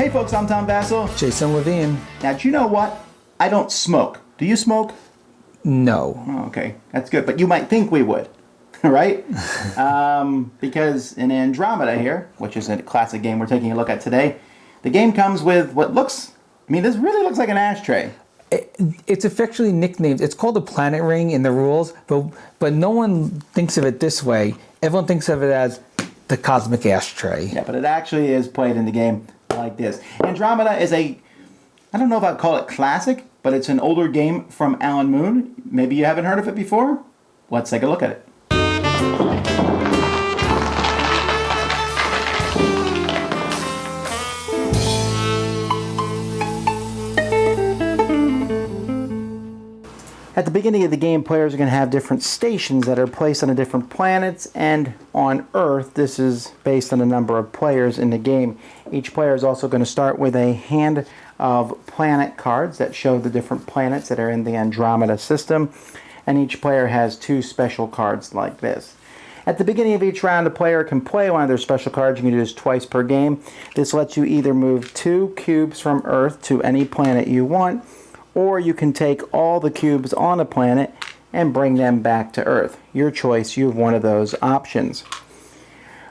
Hey folks, I'm Tom Vasel. Jason Levine. Now, do you know what? I don't smoke. Do you smoke? No. Oh, okay, that's good. But you might think we would, right? Because in Andromeda here, which is a classic game we're taking a look at today, the game comes with what looks, this really looks like an ashtray. It's officially nicknamed. It's called a planet ring in the rules, but no one thinks of it this way. Everyone thinks of it as the cosmic ashtray. Yeah, but it actually is played in the game like this. Andromeda is I don't know if I'd call it classic, but it's an older game from Alan Moon. Maybe you haven't heard of it before? Let's take a look at it. At the beginning of the game, players are going to have different stations that are placed on the different planets, and on Earth, this is based on the number of players in the game. Each player is also going to start with a hand of planet cards that show the different planets that are in the Andromeda system, and each player has 2 special cards like this. At the beginning of each round, a player can play one of their special cards. You can do this twice per game. This lets you either move 2 cubes from Earth to any planet you want, or you can take all the cubes on a planet and bring them back to Earth. Your choice, you have one of those options.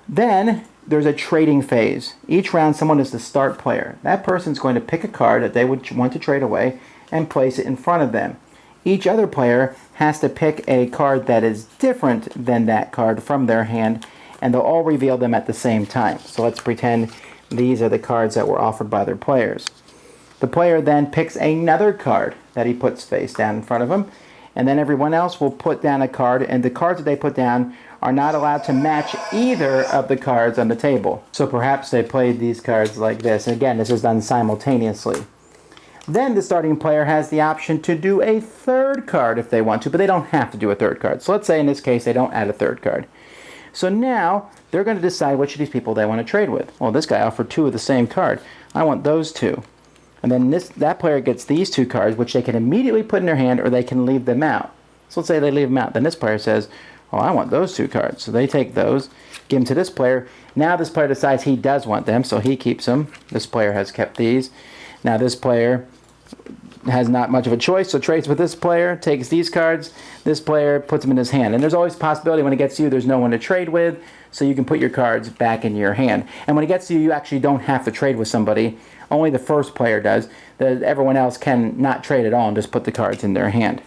Then there's a trading phase. Each round someone is the start player. That person's going to pick a card that they would want to trade away and place it in front of them. Each other player has to pick a card that is different than that card from their hand, and they'll all reveal them at the same time. So let's pretend these are the cards that were offered by their players. The player then picks another card that he puts face down in front of him, and then everyone else will put down a card, and the cards that they put down are not allowed to match either of the cards on the table. So perhaps they played these cards like this. And again, this is done simultaneously. Then the starting player has the option to do a third card if they want to, but they don't have to do a third card. So let's say in this case they don't add a third card. So now they're going to decide which of these people they want to trade with. Well, this guy offered 2 of the same card. I want those 2. And then that player gets these 2 cards, which they can immediately put in their hand, or they can leave them out. So let's say they leave them out. Then this player says, oh, I want those 2 cards. So they take those, give them to this player. Now this player decides he does want them, so he keeps them. This player has kept these. Now this player has not much of a choice, so trades with this player, takes these cards. This player puts them in his hand. And there's always a possibility when it gets to you, there's no one to trade with, so you can put your cards back in your hand. And when it gets to you, you actually don't have to trade with somebody. Only the first player does. Everyone else can not trade at all and just put the cards in their hand.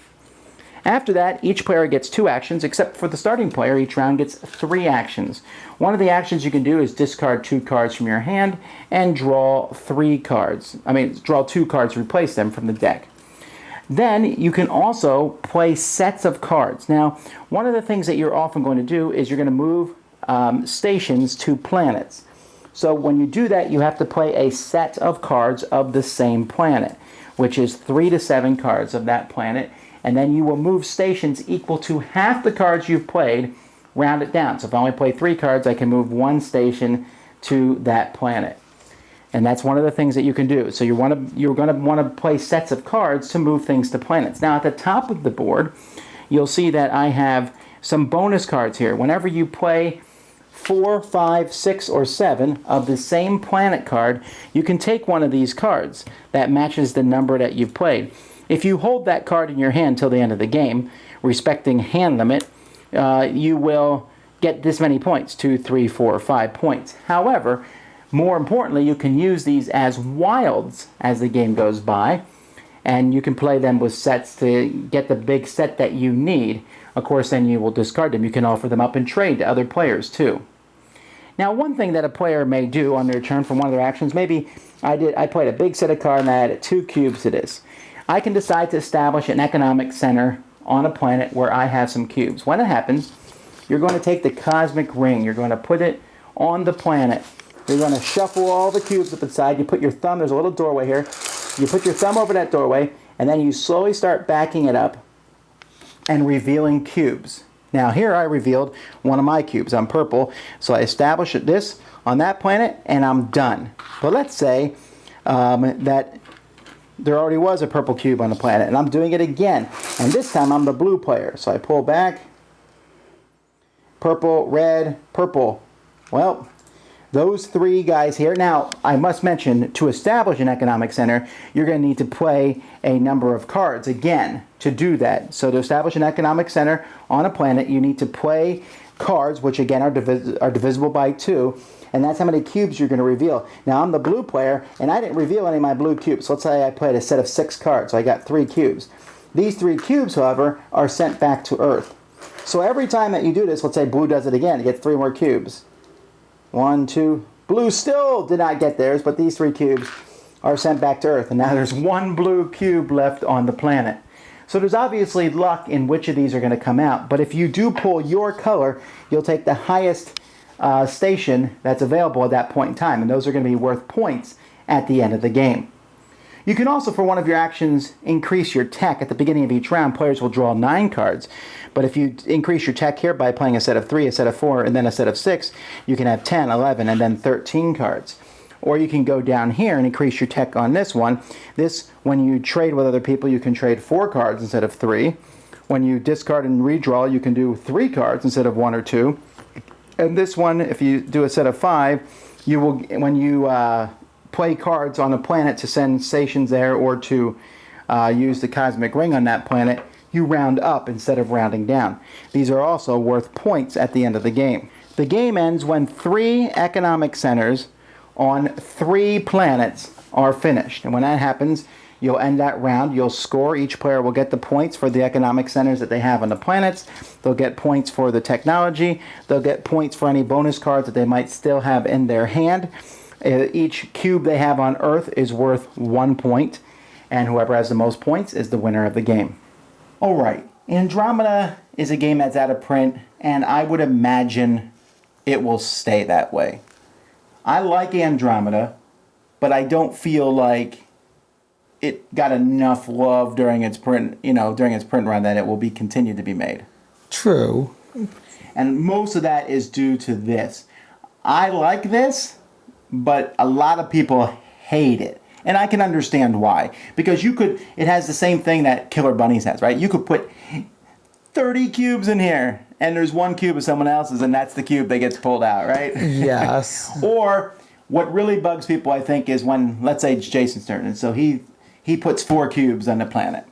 After that, each player gets 2 actions, except for the starting player. Each round gets 3 actions. One of the actions you can do is discard 2 cards from your hand and draw 3 cards. Draw 2 cards, replace them from the deck. Then you can also play sets of cards. Now, one of the things that you're often going to do is you're going to move stations to planets. So when you do that, you have to play a set of cards of the same planet, which is 3 to 7 cards of that planet. And then you will move stations equal to half the cards you've played, round it down. So if I only play 3 cards, I can move 1 station to that planet. And that's one of the things that you can do. So you're going to want to play sets of cards to move things to planets. Now at the top of the board, you'll see that I have some bonus cards here. Whenever you play 4, 5, 6, or 7 of the same planet card, you can take one of these cards that matches the number that you've played. If you hold that card in your hand till the end of the game, respecting hand limit, you will get this many points, 2, 3, 4, 5 points. However, more importantly, you can use these as wilds as the game goes by, and you can play them with sets to get the big set that you need. Of course, then you will discard them. You can offer them up in trade to other players too. Now, one thing that a player may do on their turn for one of their actions, maybe I played a big set of cards and I added 2 cubes to this. I can decide to establish an economic center on a planet where I have some cubes. When it happens, you're going to take the cosmic ring. You're going to put it on the planet. You're going to shuffle all the cubes up inside. You put your thumb, there's a little doorway here. You put your thumb over that doorway, and then you slowly start backing it up and revealing cubes. Now here I revealed one of my cubes. I'm purple, so I establish this on that planet, and I'm done. But let's say that there already was a purple cube on the planet, and I'm doing it again. And this time I'm the blue player. So I pull back, purple, red, purple. Well, Those three guys here. Now, I must mention, to establish an economic center, you're going to need to play a number of cards again to do that. So to establish an economic center on a planet, you need to play cards, which again are divisible by 2, and that's how many cubes you're going to reveal. Now, I'm the blue player, and I didn't reveal any of my blue cubes. So let's say I played a set of 6 cards, so I got 3 cubes. These 3 cubes, however, are sent back to Earth. So every time that you do this, let's say blue does it again, it gets 3 more cubes. 1, 2. Blue still did not get theirs, but these 3 cubes are sent back to Earth. And now there's 1 blue cube left on the planet. So there's obviously luck in which of these are going to come out. But if you do pull your color, you'll take the highest station that's available at that point in time. And those are going to be worth points at the end of the game. You can also, for one of your actions, increase your tech. At the beginning of each round, players will draw 9 cards. But if you increase your tech here by playing a set of 3, a set of 4, and then a set of 6, you can have 10, 11, and then 13 cards. Or you can go down here and increase your tech on this one. This, when you trade with other people, you can trade 4 cards instead of 3. When you discard and redraw, you can do 3 cards instead of 1 or 2. And this one, if you do a set of 5, you will, when you play cards on a planet to send stations there or to use the cosmic ring on that planet, you round up instead of rounding down. These are also worth points at the end of the game. The game ends when 3 economic centers on 3 planets are finished. And when that happens, you'll end that round. You'll score. Each player will get the points for the economic centers that they have on the planets. They'll get points for the technology. They'll get points for any bonus cards that they might still have in their hand. Each cube they have on Earth is worth 1 point, and whoever has the most points is the winner of the game. Alright, Andromeda is a game that's out of print, and I would imagine it will stay that way. I like Andromeda, but I don't feel like it got enough love during its print, during its print run that it will be continued to be made. True. And most of that is due to this. I like this, but a lot of people hate it. And I can understand why. Because it has the same thing that Killer Bunnies has, right? You could put 30 cubes in here, and there's 1 cube of someone else's, and that's the cube that gets pulled out, right? Yes. Or what really bugs people, I think, is when, let's say it's Jason's turn, and so he puts 4 cubes on the planet.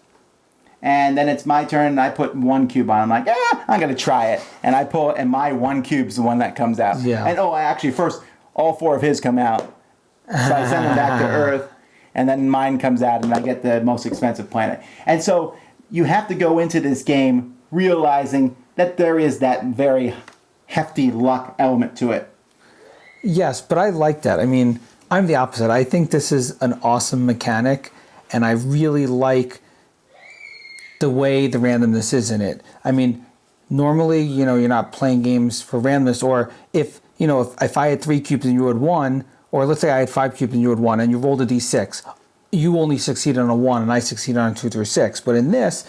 And then it's my turn, and I put 1 cube on. I'm like, I'm going to try it. And I pull, and my 1 cube's the one that comes out. Yeah. And actually, first, all 4 of his come out. So I send them back to Earth, and then mine comes out, and I get the most expensive planet. And so you have to go into this game realizing that there is that very hefty luck element to it. Yes, but I like that. I mean, I'm the opposite. I think this is an awesome mechanic, and I really like the way the randomness is in it. I mean, normally, you're not playing games for randomness, or if I had 3 cubes and you had 1, or let's say I had 5 cubes and you had 1, and you rolled a d6, you only succeeded on a 1, and I succeeded on a 2 through 6. But in this,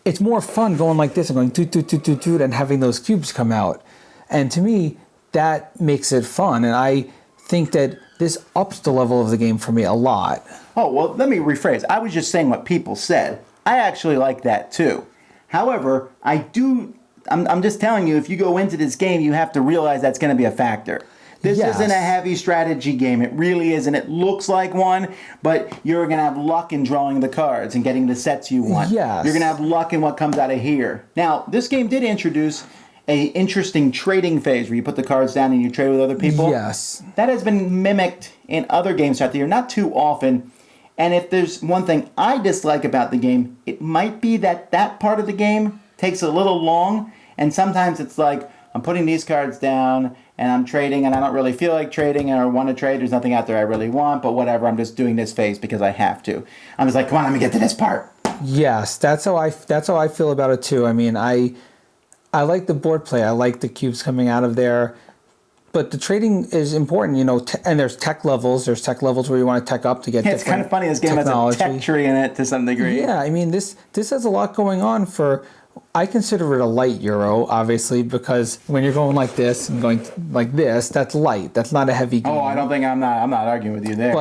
it's more fun going like this and going toot, toot, toot, toot, toot, and having those cubes come out. And to me, that makes it fun, and I think that this ups the level of the game for me a lot. Oh, well, let me rephrase. I was just saying what people said. I actually like that too. However, I'm just telling you, if you go into this game, you have to realize that's going to be a factor. This isn't a heavy strategy game. It really isn't. It looks like one, but you're going to have luck in drawing the cards and getting the sets you want. Yes. You're going to have luck in what comes out of here. Now, this game did introduce a interesting trading phase where you put the cards down and you trade with other people. Yes. That has been mimicked in other games throughout the year, not too often. And if there's one thing I dislike about the game, it might be that part of the game takes a little long, and sometimes it's like, I'm putting these cards down, and I'm trading, and I don't really feel like trading or want to trade. There's nothing out there I really want, but whatever, I'm just doing this phase because I have to. I'm just like, come on, let me get to this part. Yes, that's how I feel about it too. I mean, I like the board play. I like the cubes coming out of there. But the trading is important, and there's tech levels. There's tech levels where you want to tech up to get It's kind of funny. This game technology. has a tech tree in it to some degree. Yeah, I mean, this has a lot going on for... I consider it a light Euro, obviously, because when you're going like this and going like this, that's light. That's not a heavy game. Oh, I'm not arguing with you there.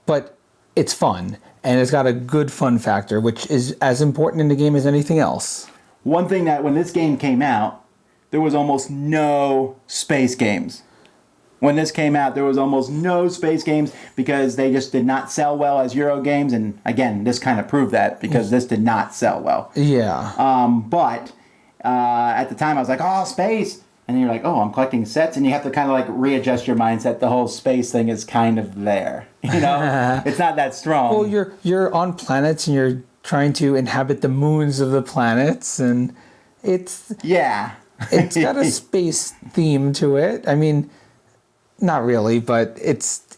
But it's fun, and it's got a good fun factor, which is as important in the game as anything else. One thing that when this game came out, there was almost no space games. when this came out, there was almost no space games because they just did not sell well as Euro games. And again, this kind of proved that because this did not sell well. Yeah. But at the time, I was like, oh, space. And then you're like, oh, I'm collecting sets. And you have to kind of like readjust your mindset. The whole space thing is kind of there. You know, it's not that strong. Well, you're on planets and you're trying to inhabit the moons of the planets, and it's got a space theme to it. I mean, not really, but it's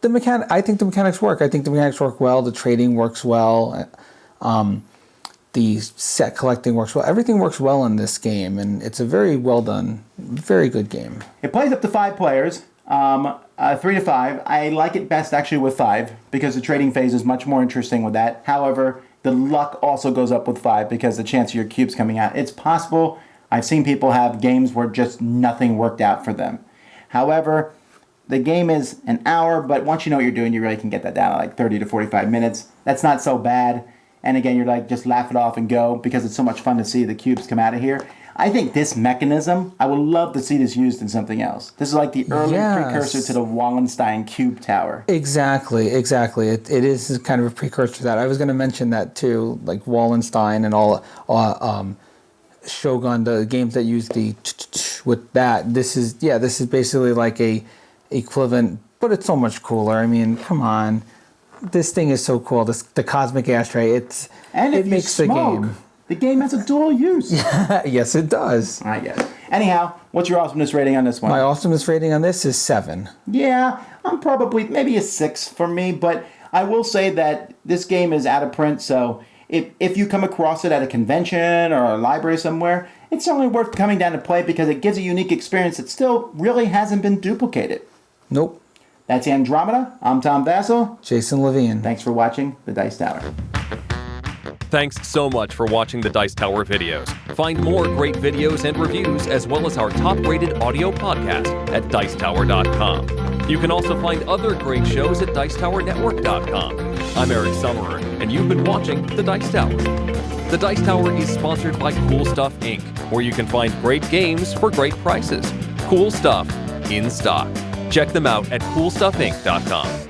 the mechanic. I think the mechanics work. I think the mechanics work well. The trading works well. The set collecting works well. Everything works well in this game, and it's a very well done, very good game. It plays up to 5 players, 3 to 5. I like it best actually with 5 because the trading phase is much more interesting with that. However, the luck also goes up with 5 because the chance of your cubes coming out. It's possible. I've seen people have games where just nothing worked out for them. However, the game is an hour, but once you know what you're doing, you really can get that down to like 30 to 45 minutes. That's not so bad. And again, you're like, just laugh it off and go because it's so much fun to see the cubes come out of here. I think this mechanism, I would love to see this used in something else. This is like the early precursor to the Wallenstein cube tower. Exactly. It is kind of a precursor to that. I was going to mention that too, like Wallenstein and all Shogun, the games that use the with that. This is basically like a equivalent, but it's so much cooler. I mean, come on. This thing is so cool. The cosmic ashtray. It makes the game. The game has a dual use. Yes, it does. I guess. Anyhow, what's your awesomeness rating on this one? My awesomeness rating on this is 7. Yeah, I'm probably maybe a 6 for me, but I will say that this game is out of print, so if you come across it at a convention or a library somewhere, it's certainly worth coming down to play because it gives a unique experience that still really hasn't been duplicated. Nope. That's Andromeda. I'm Tom Vasel. Jason Levine. Thanks for watching The Dice Tower. Thanks so much for watching the Dice Tower videos. Find more great videos and reviews, as well as our top-rated audio podcast at Dicetower.com. You can also find other great shows at Dicetowernetwork.com. I'm Eric Summerer, and you've been watching The Dice Tower. The Dice Tower is sponsored by Cool Stuff Inc., where you can find great games for great prices. Cool stuff in stock. Check them out at CoolStuffInc.com.